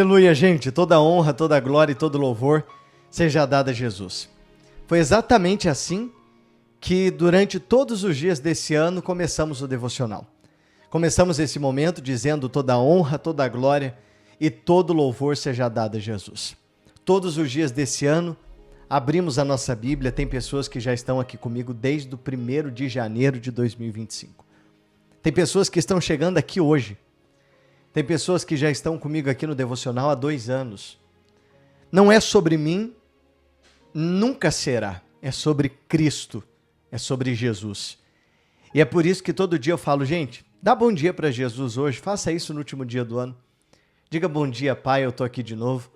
Aleluia, gente. Toda honra, toda glória e todo louvor seja dada a Jesus. Foi exatamente assim que durante todos os dias desse ano começamos o devocional. Começamos esse momento dizendo toda honra, toda glória e todo louvor seja dado a Jesus. Todos os dias desse ano abrimos a nossa Bíblia, tem pessoas que já estão aqui comigo desde o 1º de janeiro de 2025. Tem pessoas que estão chegando aqui hoje. Tem pessoas que já estão comigo aqui no devocional há 2 anos. Não é sobre mim, nunca será. É sobre Cristo, é sobre Jesus. E é por isso que todo dia eu falo, gente, dá bom dia para Jesus hoje, faça isso no último dia do ano. Diga bom dia, pai, eu tô aqui de novo.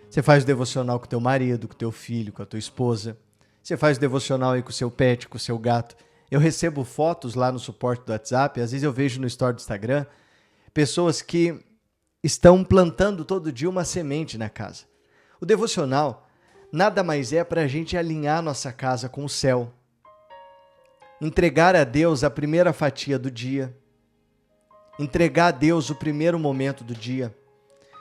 Você faz o devocional com teu marido, com teu filho, com a tua esposa. Você faz o devocional aí com o seu pet, com o seu gato. Eu recebo fotos lá no suporte do WhatsApp, às vezes eu vejo no story do Instagram, pessoas que estão plantando todo dia uma semente na casa. O devocional nada mais é para a gente alinhar nossa casa com o céu. Entregar a Deus a primeira fatia do dia. Entregar a Deus o primeiro momento do dia.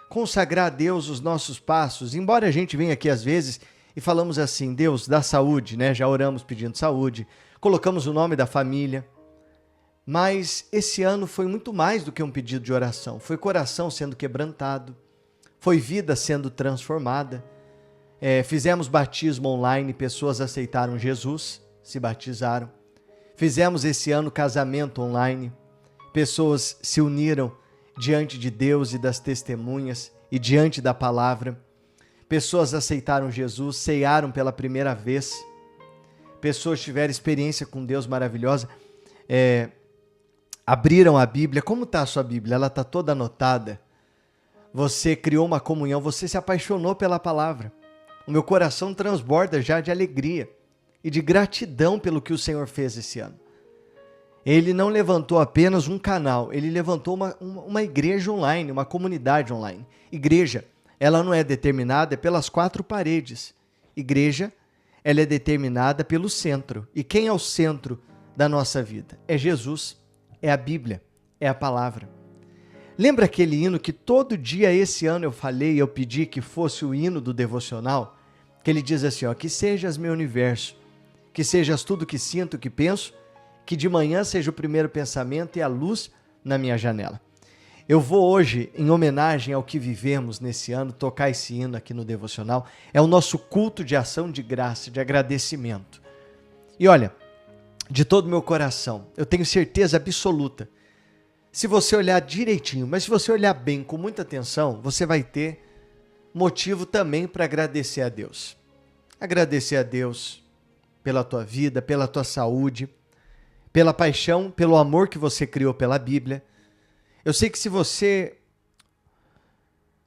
Consagrar a Deus os nossos passos. Embora a gente venha aqui às vezes e falamos assim, Deus dá saúde, né? Já oramos pedindo saúde. Colocamos o nome da família. Mas esse ano foi muito mais do que um pedido de oração. Foi coração sendo quebrantado, foi vida sendo transformada. Fizemos batismo online, pessoas aceitaram Jesus, se batizaram. Fizemos esse ano casamento online, pessoas se uniram diante de Deus e das testemunhas e diante da palavra. Pessoas aceitaram Jesus, ceiaram pela primeira vez. Pessoas tiveram experiência com Deus maravilhosa. Abriram a Bíblia. Como está a sua Bíblia? Ela está toda anotada. Você criou uma comunhão, você se apaixonou pela palavra. O meu coração transborda já de alegria e de gratidão pelo que o Senhor fez esse ano. Ele não levantou apenas um canal, ele levantou uma igreja online, uma comunidade online. Igreja, ela não é determinada pelas 4 paredes. Igreja, ela é determinada pelo centro. E quem é o centro da nossa vida? É Jesus. É a Bíblia, é a palavra. Lembra aquele hino que todo dia esse ano eu falei, eu pedi que fosse o hino do devocional? Que ele diz assim, ó, que sejas meu universo, que sejas tudo que sinto, que penso, que de manhã seja o primeiro pensamento e a luz na minha janela. Eu vou hoje, em homenagem ao que vivemos nesse ano, tocar esse hino aqui no devocional. É o nosso culto de ação de graça, de agradecimento. E olha, de todo o meu coração, eu tenho certeza absoluta, se você olhar direitinho, mas se você olhar bem, com muita atenção, você vai ter motivo também para agradecer a Deus. Agradecer a Deus pela tua vida, pela tua saúde, pela paixão, pelo amor que você criou pela Bíblia. Eu sei que se você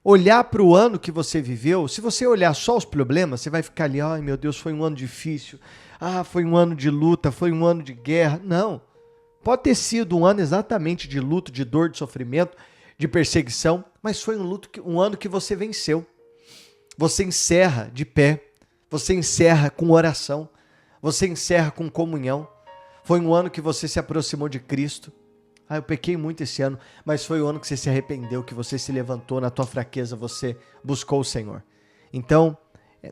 olhar para o ano que você viveu, se você olhar só os problemas, você vai ficar ali, ai meu Deus, foi um ano difícil, foi um ano de luta, foi um ano de guerra. Não, pode ter sido um ano exatamente de luto, de dor, de sofrimento, de perseguição, mas foi um ano que você venceu. Você encerra de pé, você encerra com oração, você encerra com comunhão. Foi um ano que você se aproximou de Cristo. Eu pequei muito esse ano, mas foi o ano que você se arrependeu, que você se levantou na tua fraqueza, você buscou o Senhor. Então,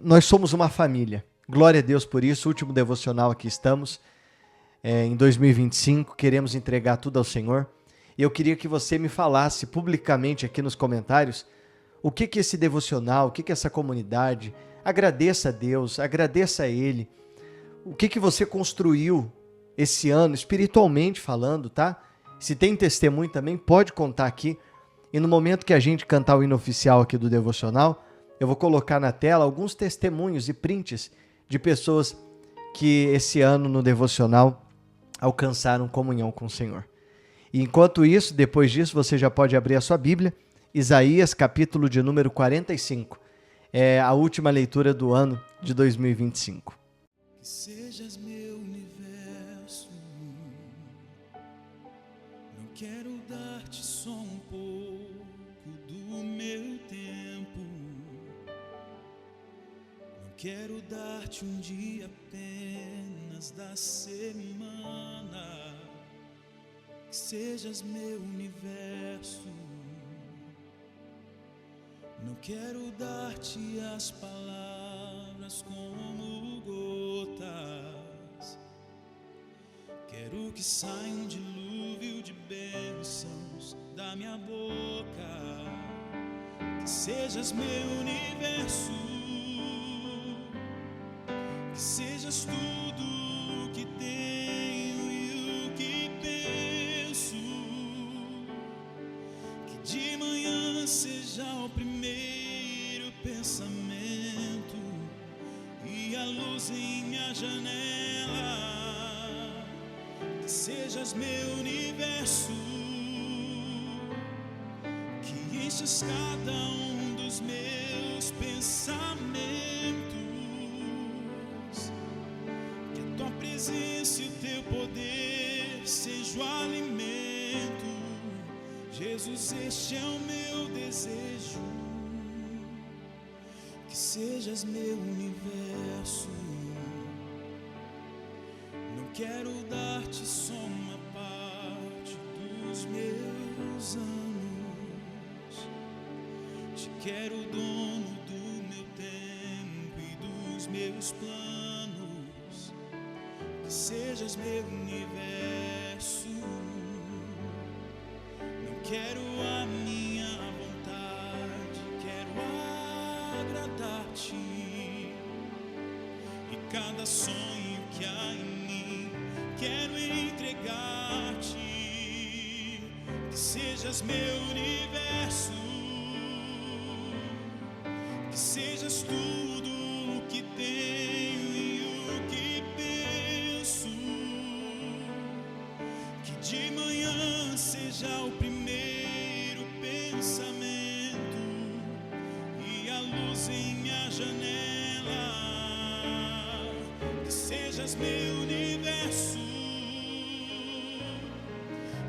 nós somos uma família. Glória a Deus por isso. Último devocional aqui estamos. Em 2025, queremos entregar tudo ao Senhor. E eu queria que você me falasse publicamente aqui nos comentários o que esse devocional, o que essa comunidade, agradeça a Deus, agradeça a Ele. O que você construiu esse ano, espiritualmente falando, tá? Se tem testemunho também, pode contar aqui. E no momento que a gente cantar o hino oficial aqui do devocional, eu vou colocar na tela alguns testemunhos e prints de pessoas que esse ano no devocional alcançaram comunhão com o Senhor. E enquanto isso, depois disso, você já pode abrir a sua Bíblia, Isaías, capítulo de número 45. É a última leitura do ano de 2025. Que sejas meu universo, não quero dar-te só um pouco do meu tempo, não quero dar-te um dia apenas da semana, que sejas meu universo, Não quero dar-te as palavras como gotas. Quero que saia um dilúvio de bênçãos da minha boca. Que sejas meu universo, que sejas tudo o que tenho e o que penso. Que de manhã seja o primeiro pensamento e a luz em minha janela. Que sejas meu universo, que enches cada um dos meus pensamentos. Que a tua presença e o teu poder seja o alimento. Jesus, este é o meu desejo. Que sejas meu universo. Não quero dar-te só uma parte dos meus anos. Te quero dono do meu tempo e dos meus planos. Que sejas meu universo. Não quero a minha vontade, quero agradar-te. E cada sonho que há em mim, quero entregar-te. Que sejas meu universo, que sejas tudo o que tenho e o que penso. Que de manhã seja o primeiro pensamento e a luz em minha janela. Que sejas meu universo,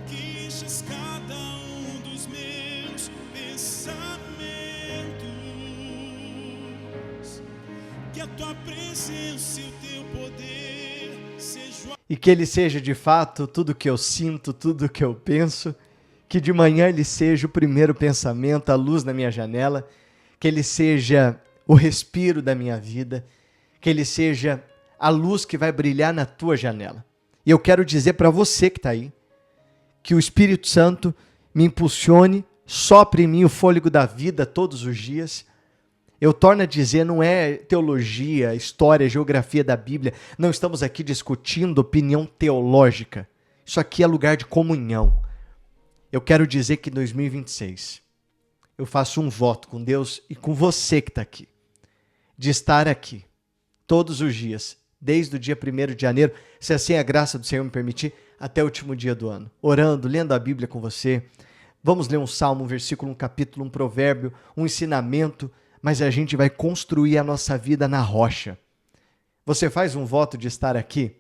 que enches cada um dos meus pensamentos. Que a tua presença e o teu poder sejam. E que ele seja de fato tudo que eu sinto, tudo que eu penso. Que de manhã ele seja o primeiro pensamento, a luz na minha janela. Que ele seja o respiro da minha vida. Que ele seja a luz que vai brilhar na tua janela. E eu quero dizer para você que está aí, que o Espírito Santo me impulsione, sopre em mim o fôlego da vida todos os dias. Eu torno a dizer, não é teologia, história, geografia da Bíblia. Não estamos aqui discutindo opinião teológica. Isso aqui é lugar de comunhão. Eu quero dizer que em 2026 eu faço um voto com Deus e com você que está aqui, de estar aqui todos os dias, desde o dia 1º de janeiro, se assim a graça do Senhor me permitir, até o último dia do ano, orando, lendo a Bíblia com você. Vamos ler um salmo, um versículo, um capítulo, um provérbio, um ensinamento, mas a gente vai construir a nossa vida na rocha. Você faz um voto de estar aqui,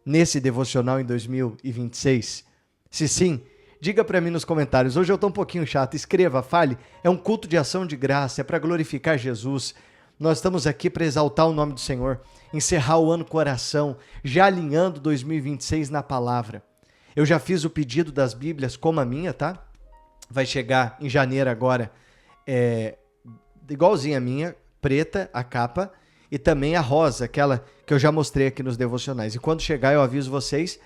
nesse devocional em 2026? Se sim, diga para mim nos comentários. Hoje eu estou um pouquinho chato, escreva, fale. É um culto de ação de graça, é para glorificar Jesus. Nós estamos aqui para exaltar o nome do Senhor, encerrar o ano com oração, já alinhando 2026 na palavra. Eu já fiz o pedido das Bíblias, como a minha, tá? Vai chegar em janeiro agora, igualzinha a minha, preta, a capa, e também a rosa, aquela que eu já mostrei aqui nos devocionais. E quando chegar eu aviso vocês,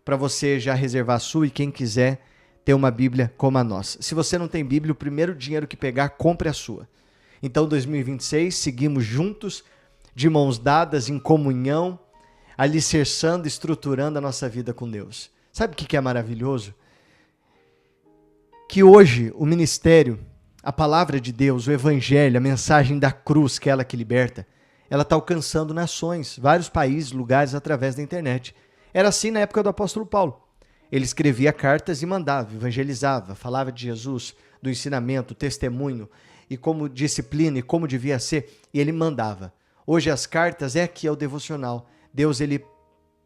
para você já reservar a sua e quem quiser ter uma Bíblia como a nossa. Se você não tem Bíblia, o primeiro dinheiro que pegar, compre a sua. Então, 2026, seguimos juntos, de mãos dadas, em comunhão, alicerçando, estruturando a nossa vida com Deus. Sabe o que é maravilhoso? Que hoje o ministério, a palavra de Deus, o evangelho, a mensagem da cruz, que é ela que liberta, ela está alcançando nações, vários países, lugares, através da internet. Era assim na época do apóstolo Paulo. Ele escrevia cartas e mandava, evangelizava, falava de Jesus, do ensinamento, testemunho, e como disciplina, e como devia ser, e ele mandava. Hoje as cartas é aqui, é o devocional. Deus, ele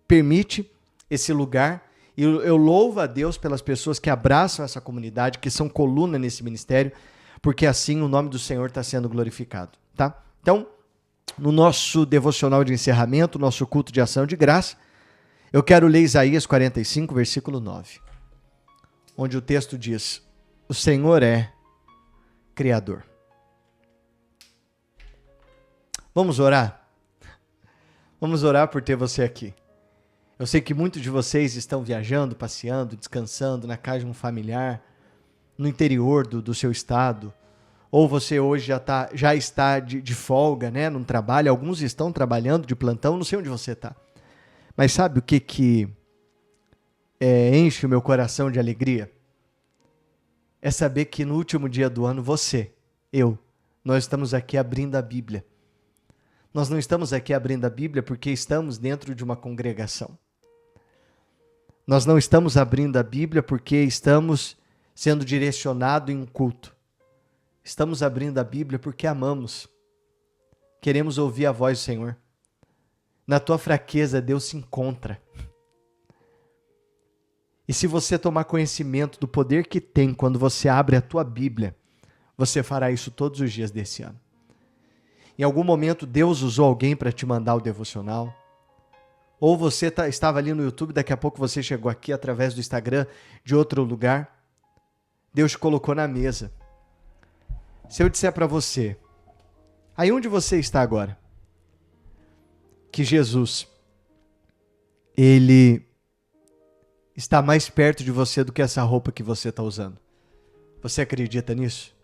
permite esse lugar, e eu louvo a Deus pelas pessoas que abraçam essa comunidade, que são coluna nesse ministério, porque assim o nome do Senhor está sendo glorificado, tá? Então, no nosso devocional de encerramento, nosso culto de ação de graça, eu quero ler Isaías 45, versículo 9, onde o texto diz: o Senhor é Criador. Vamos orar? Vamos orar por ter você aqui. Eu sei que muitos de vocês estão viajando, passeando, descansando na casa de um familiar, no interior do seu estado, ou você hoje já está de folga, né, num trabalho. Alguns estão trabalhando de plantão, não sei onde você está. Mas sabe o que enche o meu coração de alegria? É saber que no último dia do ano, nós estamos aqui abrindo a Bíblia. Nós não estamos aqui abrindo a Bíblia porque estamos dentro de uma congregação. Nós não estamos abrindo a Bíblia porque estamos sendo direcionados em um culto. Estamos abrindo a Bíblia porque amamos. Queremos ouvir a voz do Senhor. Na tua fraqueza, Deus se encontra. E se você tomar conhecimento do poder que tem quando você abre a tua Bíblia, você fará isso todos os dias desse ano. Em algum momento, Deus usou alguém para te mandar o devocional. Ou você estava ali no YouTube, daqui a pouco você chegou aqui através do Instagram, de outro lugar. Deus te colocou na mesa. Se eu disser para você, aí onde você está agora, que Jesus, Ele está mais perto de você do que essa roupa que você está usando. Você acredita nisso?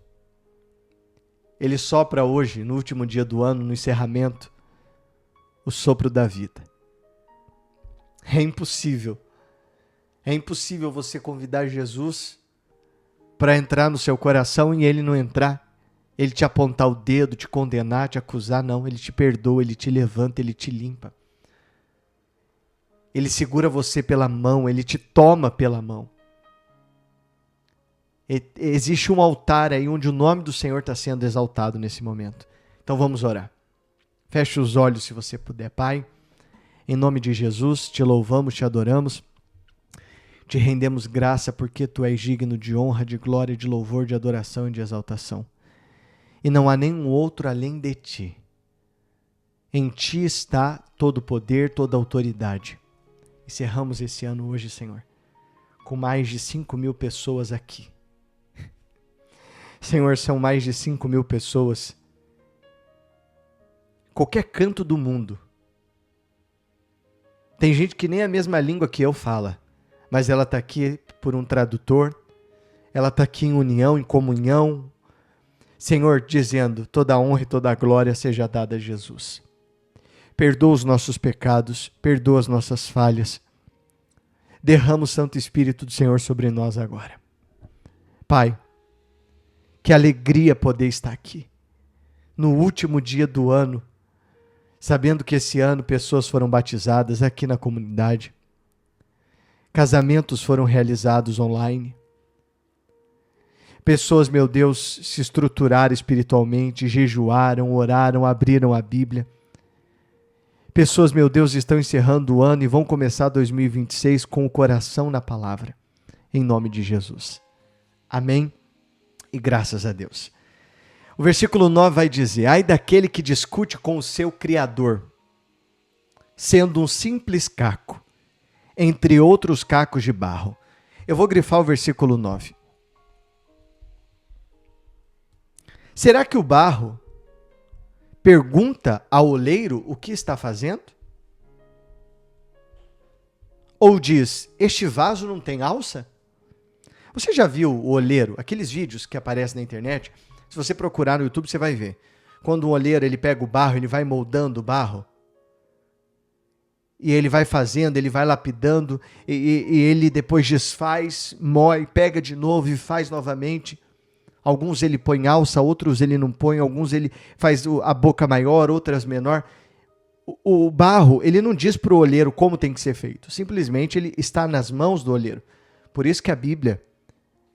Ele sopra hoje, no último dia do ano, no encerramento, o sopro da vida. É impossível você convidar Jesus para entrar no seu coração e ele não entrar. Ele te apontar o dedo, te condenar, te acusar. Não, ele te perdoa, ele te levanta, ele te limpa. Ele segura você pela mão, ele te toma pela mão. Existe um altar aí onde o nome do Senhor está sendo exaltado nesse momento. Então vamos orar. Feche os olhos se você puder. Pai, em nome de Jesus, te louvamos, te adoramos. Te rendemos graça porque Tu és digno de honra, de glória, de louvor, de adoração e de exaltação. E não há nenhum outro além de Ti. Em Ti está todo o poder, toda a autoridade. Encerramos esse ano hoje, Senhor, com mais de 5.000 pessoas aqui. Senhor, são mais de 5.000 pessoas. Qualquer canto do mundo. Tem gente que nem a mesma língua que eu fala, mas ela está aqui por um tradutor, ela está aqui em união, em comunhão. Senhor, dizendo, toda a honra e toda a glória seja dada a Jesus. Perdoa os nossos pecados, perdoa as nossas falhas. Derrama o Santo Espírito do Senhor sobre nós agora. Pai, que alegria poder estar aqui, no último dia do ano, sabendo que esse ano pessoas foram batizadas aqui na comunidade, casamentos foram realizados online, pessoas, meu Deus, se estruturaram espiritualmente, jejuaram, oraram, abriram a Bíblia. Pessoas, meu Deus, estão encerrando o ano e vão começar 2026 com o coração na palavra, em nome de Jesus. Amém e graças a Deus. O versículo 9 vai dizer, ai daquele que discute com o seu Criador, sendo um simples caco, entre outros cacos de barro. Eu vou grifar o versículo 9. Será que o barro pergunta ao oleiro o que está fazendo? Ou diz, este vaso não tem alça? Você já viu o oleiro, aqueles vídeos que aparecem na internet? Se você procurar no YouTube, você vai ver. Quando um oleiro ele pega o barro, ele vai moldando o barro. E ele vai fazendo, ele vai lapidando, e ele depois desfaz, moe, pega de novo e faz novamente. Alguns ele põe alça, outros ele não põe, alguns ele faz a boca maior, outras menor. O barro, ele não diz para o oleiro como tem que ser feito. Simplesmente ele está nas mãos do oleiro. Por isso que a Bíblia,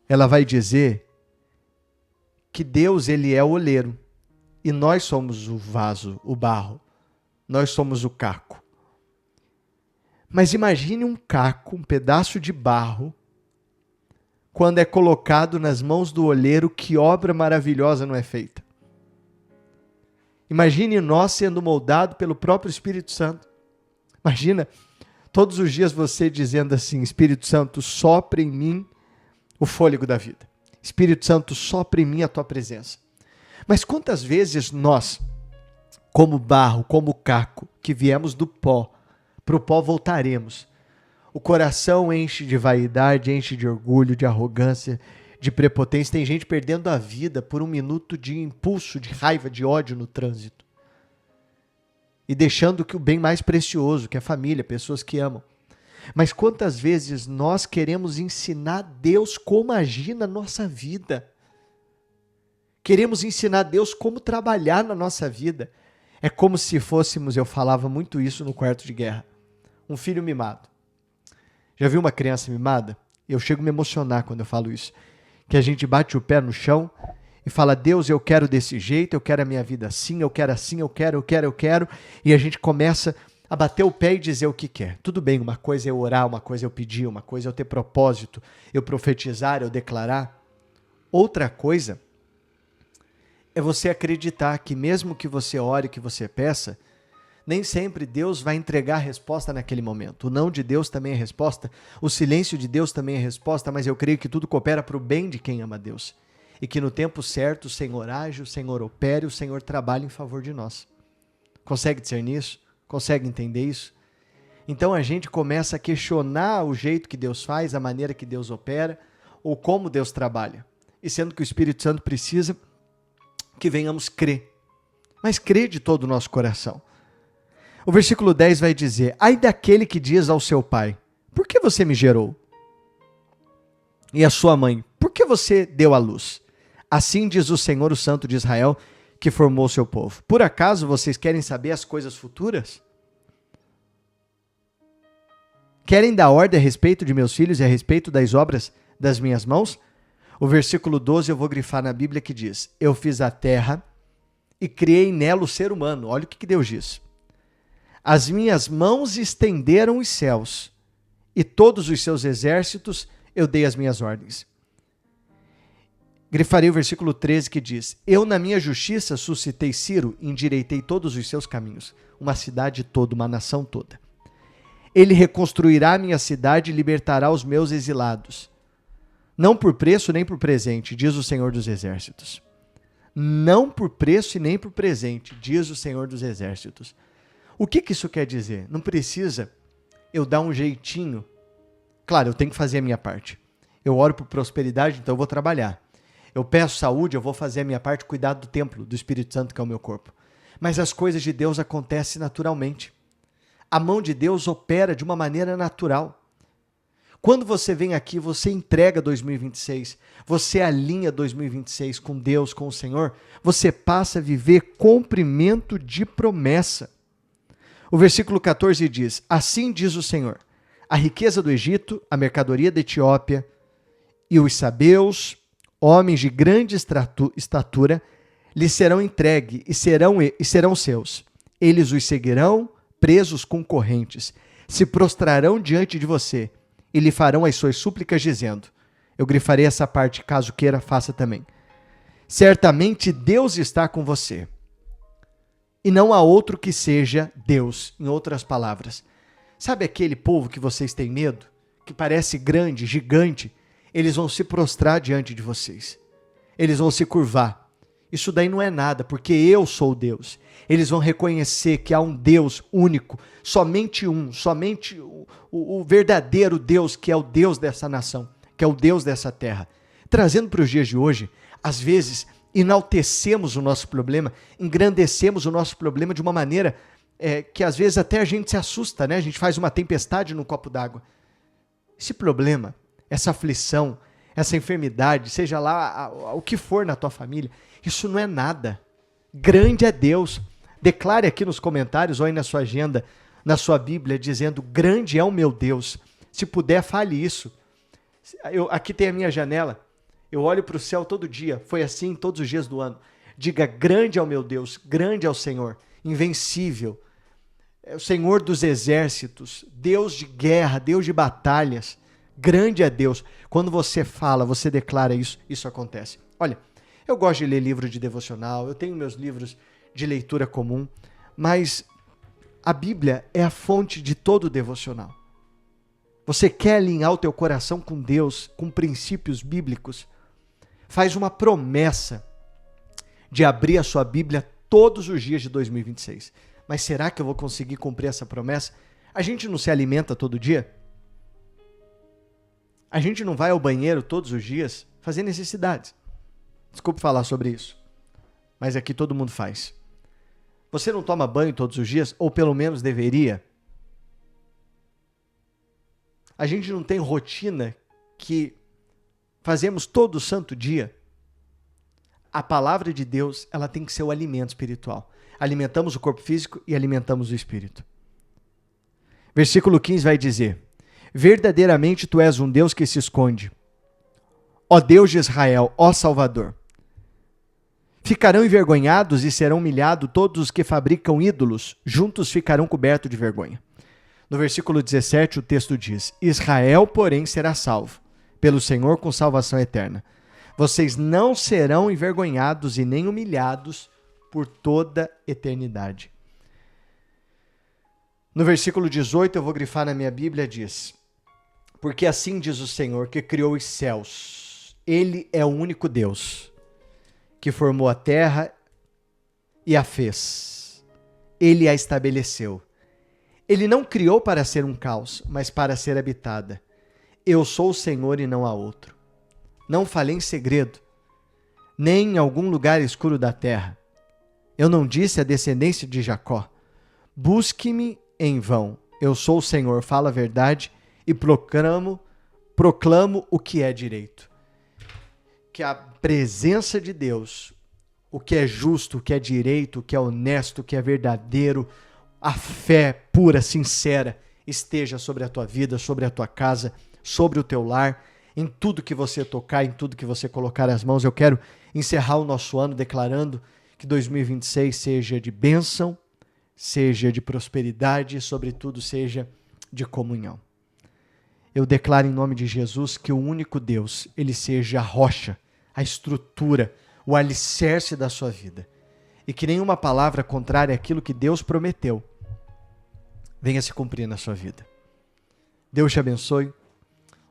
ela vai dizer que Deus, ele é o oleiro. E nós somos o vaso, o barro. Nós somos o caco. Mas imagine um caco, um pedaço de barro, quando é colocado nas mãos do oleiro, que obra maravilhosa não é feita. Imagine nós sendo moldados pelo próprio Espírito Santo. Imagina, todos os dias você dizendo assim, Espírito Santo, sopra em mim o fôlego da vida. Espírito Santo, sopra em mim a tua presença. Mas quantas vezes nós como barro, como caco, que viemos do pó, para o pó voltaremos. O coração enche de vaidade, enche de orgulho, de arrogância, de prepotência. Tem gente perdendo a vida por um minuto de impulso, de raiva, de ódio no trânsito. E deixando que o bem mais precioso, que é a família, pessoas que amam. Mas quantas vezes nós queremos ensinar Deus como agir na nossa vida? Queremos ensinar Deus como trabalhar na nossa vida. É como se fôssemos, eu falava muito isso no quarto de guerra, um filho mimado. Já viu uma criança mimada? Eu chego a me emocionar quando eu falo isso. Que a gente bate o pé no chão e fala, Deus, eu quero desse jeito, eu quero a minha vida assim, eu quero assim, eu quero. E a gente começa a bater o pé e dizer o que quer. Tudo bem, uma coisa é eu orar, uma coisa é eu pedir, uma coisa é eu ter propósito, eu profetizar, eu declarar. Outra coisa é você acreditar que mesmo que você ore, que você peça, nem sempre Deus vai entregar a resposta naquele momento. O não de Deus também é resposta, o silêncio de Deus também é resposta, mas eu creio que tudo coopera para o bem de quem ama Deus. E que no tempo certo o Senhor age, o Senhor opere, o Senhor trabalha em favor de nós. Consegue discernir isso? Consegue entender isso? Então a gente começa a questionar o jeito que Deus faz, a maneira que Deus opera, ou como Deus trabalha. E sendo que o Espírito Santo precisa que venhamos crer. Mas crer de todo o nosso coração. O versículo 10 vai dizer, ai daquele que diz ao seu pai, por que você me gerou? E a sua mãe, por que você deu à luz? Assim diz o Senhor, o Santo de Israel, que formou o seu povo. Por acaso vocês querem saber as coisas futuras? Querem dar ordem a respeito de meus filhos e a respeito das obras das minhas mãos? O versículo 12 eu vou grifar na Bíblia que diz, eu fiz a terra e criei nela o ser humano. Olha o que Deus diz. As minhas mãos estenderam os céus, e todos os seus exércitos eu dei as minhas ordens. Grifarei o versículo 13 que diz, eu na minha justiça suscitei Ciro, endireitei todos os seus caminhos, uma cidade toda, uma nação toda. Ele reconstruirá a minha cidade e libertará os meus exilados. Não por preço nem por presente, diz o Senhor dos Exércitos. Não por preço e nem por presente, diz o Senhor dos Exércitos. O que isso quer dizer? Não precisa eu dar um jeitinho. Claro, eu tenho que fazer a minha parte. Eu oro por prosperidade, então eu vou trabalhar. Eu peço saúde, eu vou fazer a minha parte, cuidar do templo, do Espírito Santo, que é o meu corpo. Mas as coisas de Deus acontecem naturalmente. A mão de Deus opera de uma maneira natural. Quando você vem aqui, você entrega 2026, você alinha 2026 com Deus, com o Senhor, você passa a viver cumprimento de promessa. O versículo 14 diz, assim diz o Senhor, a riqueza do Egito, a mercadoria da Etiópia e os sabeus, homens de grande estatura, lhes serão entregues e serão seus. Eles os seguirão, presos com correntes, se prostrarão diante de você e lhe farão as suas súplicas dizendo, eu grifarei essa parte, caso queira, faça também. Certamente Deus está com você. E não há outro que seja Deus, em outras palavras. Sabe aquele povo que vocês têm medo? Que parece grande, gigante? Eles vão se prostrar diante de vocês. Eles vão se curvar. Isso daí não é nada, porque eu sou Deus. Eles vão reconhecer que há um Deus único, somente um, somente o verdadeiro Deus, que é o Deus dessa nação, que é o Deus dessa terra. Trazendo para os dias de hoje, às vezes enaltecemos o nosso problema, engrandecemos o nosso problema de uma maneira que às vezes até a gente se assusta, né? A gente faz uma tempestade num copo d'água. Esse problema, essa aflição, essa enfermidade, seja lá o que for na tua família, isso não é nada. Grande é Deus. Declare aqui nos comentários ou aí na sua agenda, na sua Bíblia, dizendo, grande é o meu Deus. Se puder, fale isso. Aqui tem a minha janela. Eu olho para o céu todo dia. Foi assim todos os dias do ano. Diga, grande é o meu Deus, grande é o Senhor, invencível. É o Senhor dos exércitos, Deus de guerra, Deus de batalhas. Grande é Deus. Quando você fala, você declara isso, isso acontece. Olha, eu gosto de ler livro de devocional, eu tenho meus livros de leitura comum, mas a Bíblia é a fonte de todo o devocional. Você quer alinhar o teu coração com Deus, com princípios bíblicos? Faz uma promessa de abrir a sua Bíblia todos os dias de 2026. Mas será que eu vou conseguir cumprir essa promessa? A gente não se alimenta todo dia? A gente não vai ao banheiro todos os dias fazer necessidades? Desculpe falar sobre isso, mas aqui todo mundo faz. Você não toma banho todos os dias? Ou pelo menos deveria? A gente não tem rotina que fazemos todo santo dia? A palavra de Deus, ela tem que ser o alimento espiritual. Alimentamos o corpo físico e alimentamos o espírito. Versículo 15 vai dizer: verdadeiramente tu és um Deus que se esconde. Ó Deus de Israel, ó Salvador. Ficarão envergonhados e serão humilhados todos os que fabricam ídolos, juntos ficarão cobertos de vergonha. No versículo 17 o texto diz: Israel, porém, será salvo pelo Senhor com salvação eterna. Vocês não serão envergonhados e nem humilhados por toda eternidade. No versículo 18, eu vou grifar na minha Bíblia, diz: porque assim diz o Senhor que criou os céus. Ele é o único Deus que formou a terra e a fez. Ele a estabeleceu. Ele não criou para ser um caos, mas para ser habitada. Eu sou o Senhor e não há outro. Não falei em segredo, nem em algum lugar escuro da terra. Eu não disse à descendência de Jacó: busque-me em vão. Eu sou o Senhor, falo a verdade e proclamo o que é direito. Que a presença de Deus, o que é justo, o que é direito, o que é honesto, o que é verdadeiro, a fé pura, sincera, esteja sobre a tua vida, sobre a tua casa, sobre o teu lar, em tudo que você tocar, em tudo que você colocar as mãos. Eu quero encerrar o nosso ano declarando que 2026 seja de bênção, seja de prosperidade e, sobretudo, seja de comunhão. Eu declaro em nome de Jesus que o único Deus, ele seja a rocha, a estrutura, o alicerce da sua vida. E que nenhuma palavra contrária àquilo que Deus prometeu venha se cumprir na sua vida. Deus te abençoe.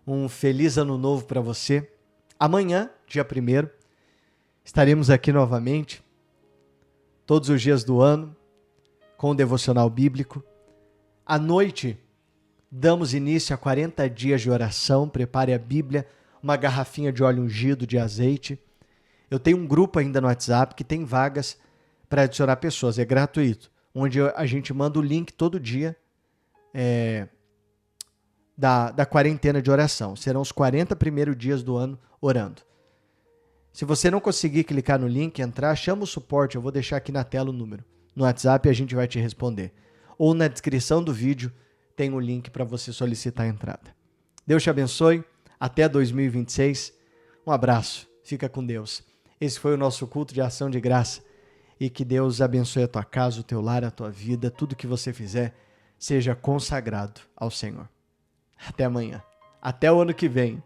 Um feliz ano novo para você. Amanhã, dia 1º, estaremos aqui novamente, todos os dias do ano, com o devocional bíblico. À noite, damos início a 40 dias de oração. Prepare a Bíblia, uma garrafinha de óleo ungido, de azeite. Eu tenho um grupo ainda no WhatsApp que tem vagas para adicionar pessoas, é gratuito, onde a gente manda o link todo dia da quarentena de oração. Serão os 40 primeiros dias do ano orando. Se você não conseguir clicar no link, entrar, chama o suporte, eu vou deixar aqui na tela o número. No WhatsApp a gente vai te responder. Ou na descrição do vídeo tem o link para você solicitar a entrada. Deus te abençoe. Até 2026. Um abraço. Fica com Deus. Esse foi o nosso culto de ação de graça. E que Deus abençoe a tua casa, o teu lar, a tua vida. Tudo que você fizer seja consagrado ao Senhor. Até amanhã. Até o ano que vem.